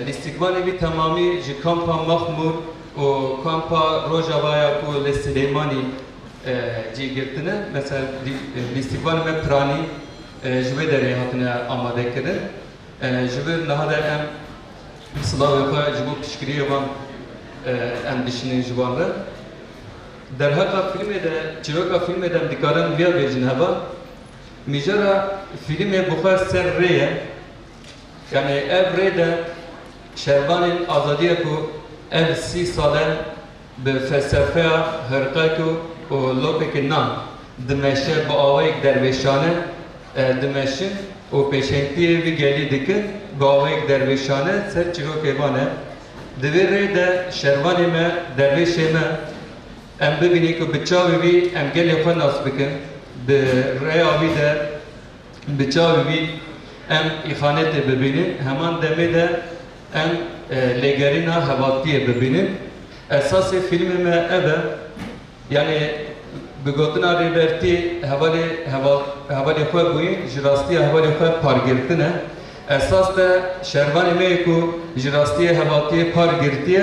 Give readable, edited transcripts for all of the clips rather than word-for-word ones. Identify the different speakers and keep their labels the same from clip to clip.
Speaker 1: listikvani bir tamamı ji kampa Mahmur o kampa Rojava'ya ku le Süleymani ci girtine mesela listikvani me prani jve deri hatine amade kirin jve nahada em Slavya jibu pişkiriye van em dişinin jivanlı derhaka filme de çivaka filme de dikaran via bejin hava mijara filme bukhar ser reye yani evrede şervanın azadiye ku ev 30 sale be felsefe herkaku o lopek nan demeşe bu avayk dervişane demeşin o peşentiye bir geli dikin bu avayk dervişane ser çivak evane devre de şervanime dervişeme em bibini ku bıçağı bir em geli xwe nas bikin bi reyavi de bıçağı bir em ihanete bibinin hemen deme de em legerina havatiye bibinin esası filmime eve yani bigotuna liberti havali xwe buyun jirastiye havali xwe pargirtine esas da şervanime ku jirastiye havatiye pargirtiye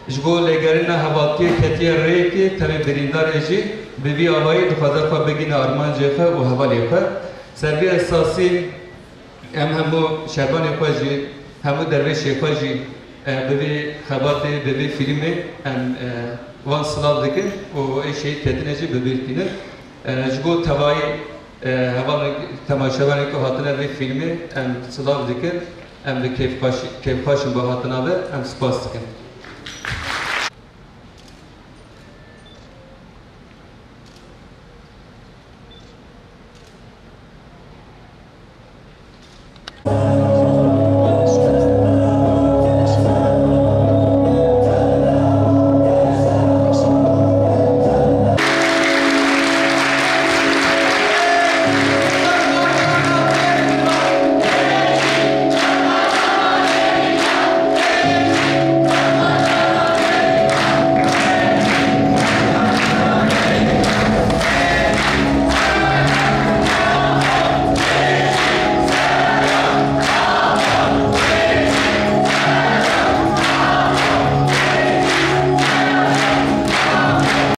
Speaker 1: jbo legerina havatiye ketiye reyki tabi birindar eji bibi avayı dixwaze xwe begine armancê xwe û hevalê xwe servî esasî em hemû şervanê xwe jî hemû dervêşê xwe jî bi vê xebatê bi vê filmê em van silav dikin û êşeyî ketine jî bibîrtînin ji bo tevayê hevalê temaşevanê ku hatine vê filmê em silav dikin em bi kêfxweşin bi hatina ve em spas dikin.